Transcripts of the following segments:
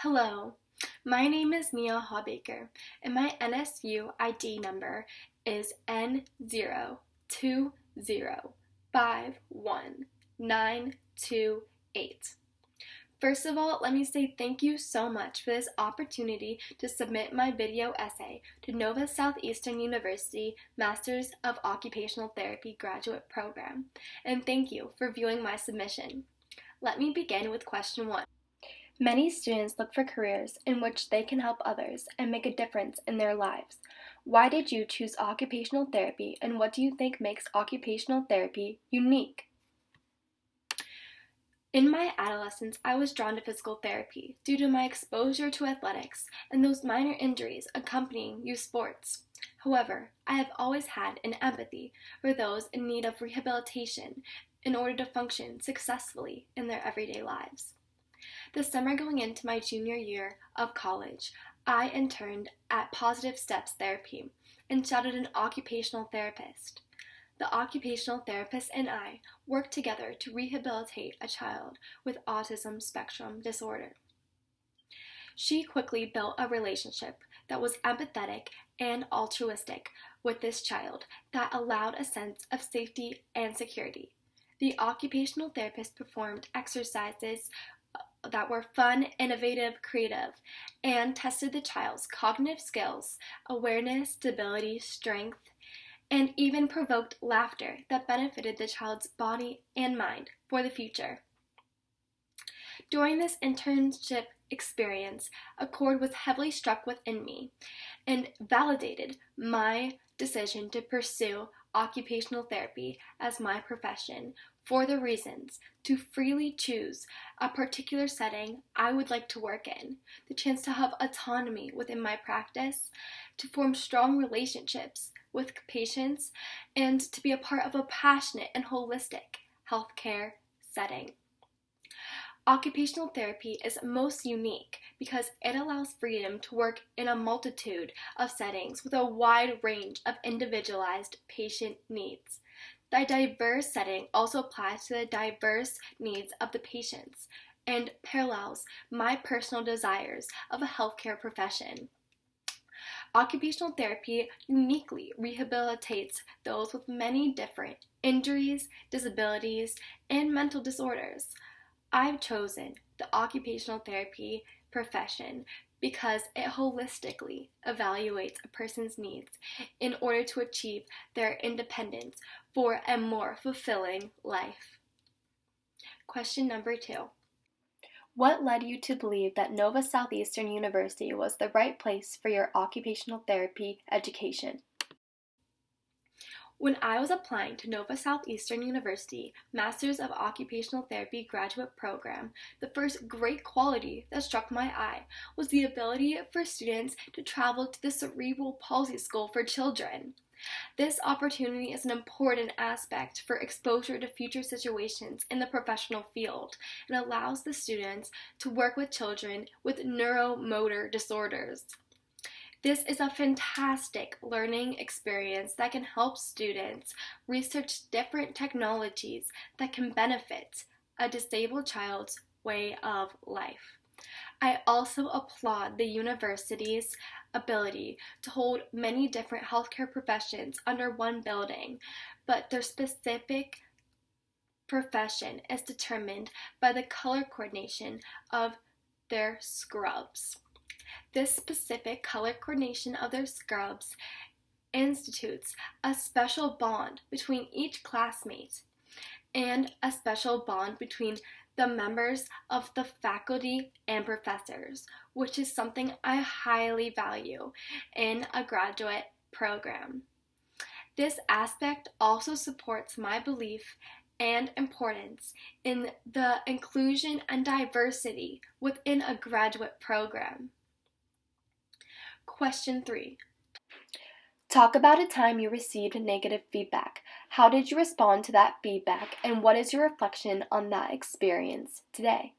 Hello, my name is Mia Hawbaker, and my NSU ID number is N020519928. First of all, let me say thank you so much for this opportunity to submit my video essay to Nova Southeastern University Masters of Occupational Therapy graduate program, and thank you for viewing my submission. Let me begin with question 1. Many students look for careers in which they can help others and make a difference in their lives. Why did you choose occupational therapy, and what do you think makes occupational therapy unique? In my adolescence, I was drawn to physical therapy due to my exposure to athletics and those minor injuries accompanying youth sports. However, I have always had an empathy for those in need of rehabilitation in order to function successfully in their everyday lives. The summer going into my junior year of college, I interned at Positive Steps Therapy and shadowed an occupational therapist. The occupational therapist and I worked together to rehabilitate a child with autism spectrum disorder. She quickly built a relationship that was empathetic and altruistic with this child that allowed a sense of safety and security. The occupational therapist performed exercises that were fun, innovative, creative, and tested the child's cognitive skills, awareness, stability, strength, and even provoked laughter that benefited the child's body and mind for the future. During this internship experience, a chord was heavily struck within me and validated my decision to pursue occupational therapy as my profession for the reasons to freely choose a particular setting I would like to work in, the chance to have autonomy within my practice, to form strong relationships with patients, and to be a part of a passionate and holistic healthcare setting. Occupational therapy is most unique because it allows freedom to work in a multitude of settings with a wide range of individualized patient needs. The diverse setting also applies to the diverse needs of the patients and parallels my personal desires of a healthcare profession. Occupational therapy uniquely rehabilitates those with many different injuries, disabilities, and mental disorders. I've chosen the occupational therapy profession because it holistically evaluates a person's needs in order to achieve their independence for a more fulfilling life. Question number 2. What led you to believe that Nova Southeastern University was the right place for your occupational therapy education? When I was applying to Nova Southeastern University Masters of Occupational Therapy graduate program, the first great quality that struck my eye was the ability for students to travel to the Cerebral Palsy School for Children. This opportunity is an important aspect for exposure to future situations in the professional field and allows the students to work with children with neuromotor disorders. This is a fantastic learning experience that can help students research different technologies that can benefit a disabled child's way of life. I also applaud the university's ability to hold many different healthcare professions under one building, but their specific profession is determined by the color coordination of their scrubs. This specific color coordination of their scrubs institutes a special bond between each classmate and a special bond between the members of the faculty and professors, which is something I highly value in a graduate program. This aspect also supports my belief and importance in the inclusion and diversity within a graduate program. Question 3. Talk about a time you received negative feedback. How did you respond to that feedback, and what is your reflection on that experience today?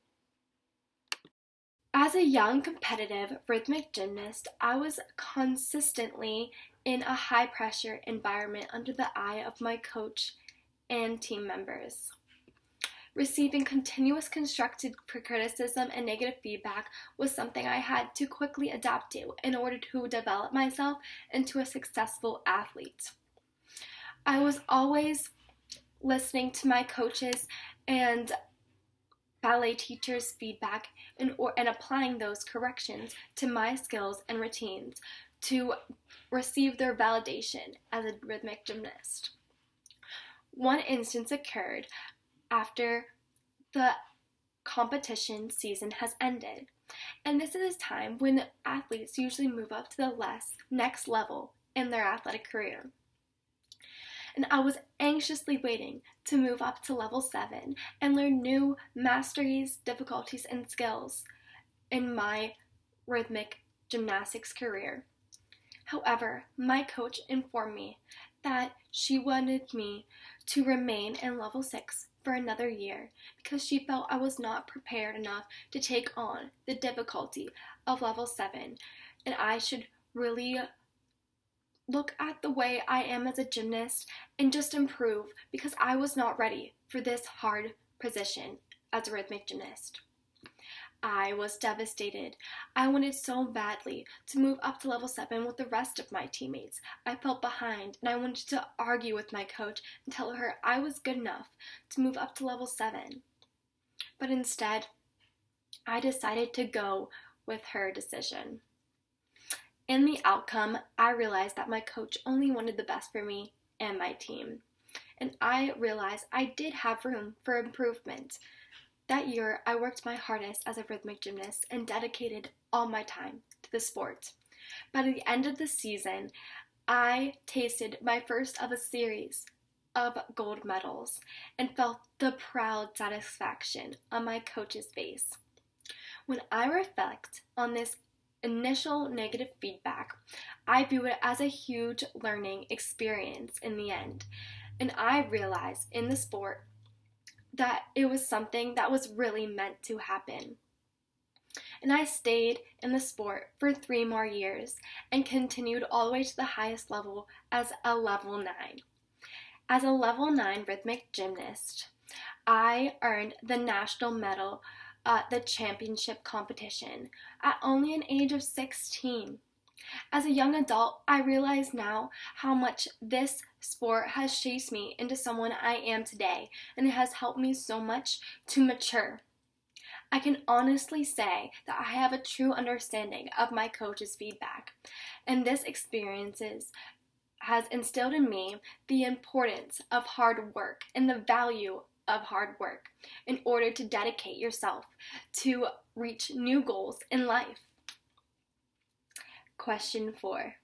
As a young competitive rhythmic gymnast, I was consistently in a high-pressure environment under the eye of my coach and team members. Receiving continuous constructive criticism and negative feedback was something I had to quickly adapt to in order to develop myself into a successful athlete. I was always listening to my coaches and ballet teachers' feedback and applying those corrections to my skills and routines to receive their validation as a rhythmic gymnast. One instance occurred after the competition season has ended, and this is a time when athletes usually move up to the next level in their athletic career. And I was anxiously waiting to move up to level 7 and learn new masteries, difficulties, and skills in my rhythmic gymnastics career. However, my coach informed me that she wanted me to remain in level 6 for another year because she felt I was not prepared enough to take on the difficulty of level 7, and I should really look at the way I am as a gymnast and just improve because I was not ready for this hard position as a rhythmic gymnast. I was devastated. I wanted so badly to move up to level 7 with the rest of my teammates. I felt behind and I wanted to argue with my coach and tell her I was good enough to move up to level 7. But instead, I decided to go with her decision. In the outcome, I realized that my coach only wanted the best for me and my team. And I realized I did have room for improvement. That year, I worked my hardest as a rhythmic gymnast and dedicated all my time to the sport. By the end of the season, I tasted my first of a series of gold medals and felt the proud satisfaction on my coach's face. When I reflect on this initial negative feedback, I view it as a huge learning experience in the end, and I realized in the sport that it was something that was really meant to happen. And I stayed in the sport for 3 more years and continued all the way to the highest level as a level 9. As a level 9 rhythmic gymnast, I earned the national medal at the championship competition at only an age of 16. As a young adult, I realize now how much this sport has shaped me into someone I am today, and it has helped me so much to mature. I can honestly say that I have a true understanding of my coach's feedback, and this experience has instilled in me the importance of hard work and the value of hard work in order to dedicate yourself to reach new goals in life. Question 4.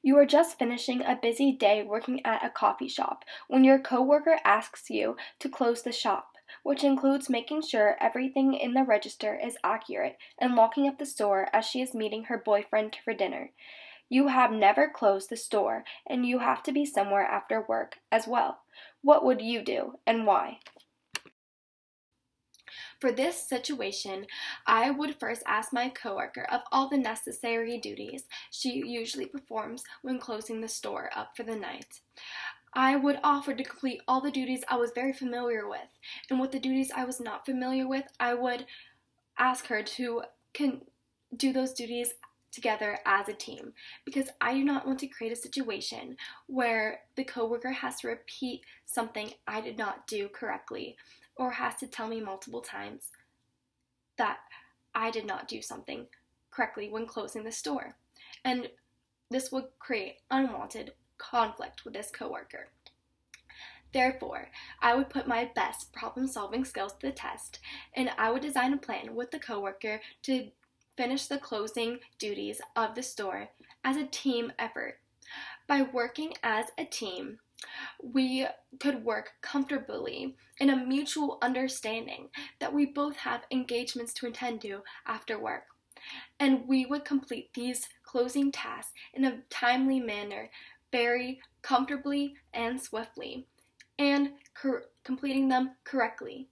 You are just finishing a busy day working at a coffee shop when your coworker asks you to close the shop, which includes making sure everything in the register is accurate and locking up the store as she is meeting her boyfriend for dinner. You have never closed the store and you have to be somewhere after work as well. What would you do and why? For this situation, I would first ask my coworker of all the necessary duties she usually performs when closing the store up for the night. I would offer to complete all the duties I was very familiar with, and with the duties I was not familiar with, I would ask her to do those duties together as a team, because I do not want to create a situation where the coworker has to repeat something I did not do correctly or has to tell me multiple times that I did not do something correctly when closing the store. And this would create unwanted conflict with this coworker. Therefore, I would put my best problem-solving skills to the test, and I would design a plan with the coworker to finish the closing duties of the store as a team effort. By working as a team, we could work comfortably in a mutual understanding that we both have engagements to attend to after work. And we would complete these closing tasks in a timely manner, very comfortably and swiftly, and completing them correctly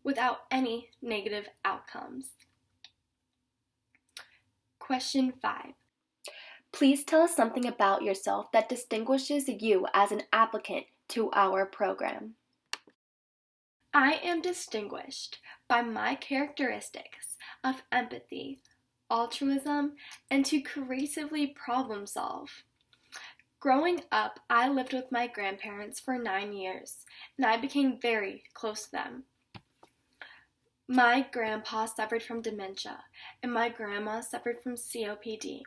without any negative outcomes. Question 5. Please tell us something about yourself that distinguishes you as an applicant to our program. I am distinguished by my characteristics of empathy, altruism, and to creatively problem solve. Growing up, I lived with my grandparents for 9 years, and I became very close to them. My grandpa suffered from dementia, and my grandma suffered from COPD.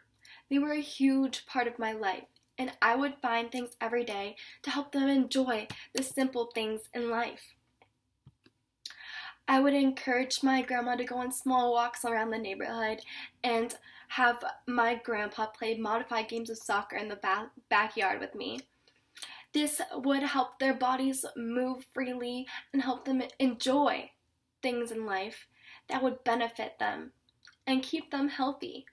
They were a huge part of my life, and I would find things every day to help them enjoy the simple things in life. I would encourage my grandma to go on small walks around the neighborhood and have my grandpa play modified games of soccer in the backyard with me. This would help their bodies move freely and help them enjoy things in life that would benefit them and keep them healthy.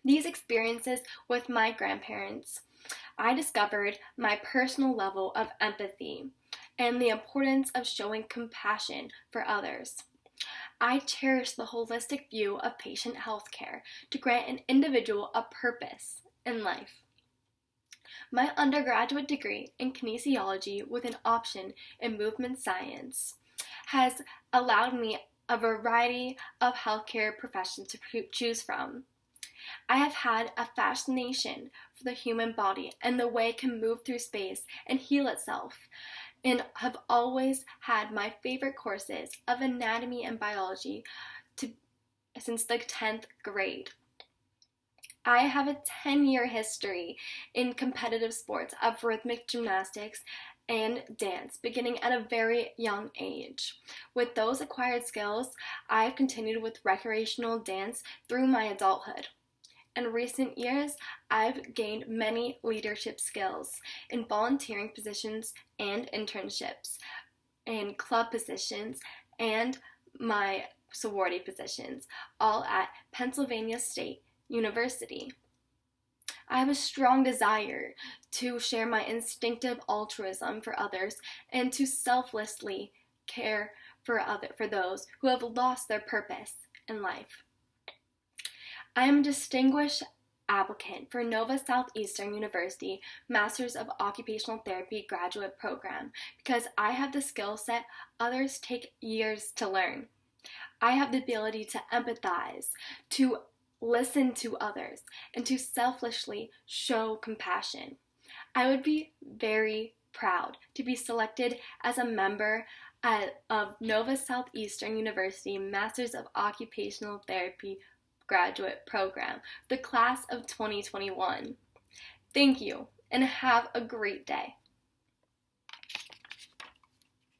These experiences with my grandparents, I discovered my personal level of empathy and the importance of showing compassion for others. I cherish the holistic view of patient health care to grant an individual a purpose in life. My undergraduate degree in kinesiology with an option in movement science has allowed me a variety of healthcare professions to choose from. I have had a fascination for the human body and the way it can move through space and heal itself, and have always had my favorite courses of anatomy and biology since the 10th grade. I have a 10-year history in competitive sports of rhythmic gymnastics and dance, beginning at a very young age. With those acquired skills, I have continued with recreational dance through my adulthood. In recent years, I've gained many leadership skills in volunteering positions and internships, in club positions, and my sorority positions, all at Pennsylvania State University. I have a strong desire to share my instinctive altruism for others and to selflessly care for those who have lost their purpose in life. I am a distinguished applicant for Nova Southeastern University Masters of Occupational Therapy graduate program because I have the skill set others take years to learn. I have the ability to empathize, to listen to others, and to selflessly show compassion. I would be very proud to be selected as a member of Nova Southeastern University Masters of Occupational Therapy graduate program, the class of 2021. Thank you, and have a great day.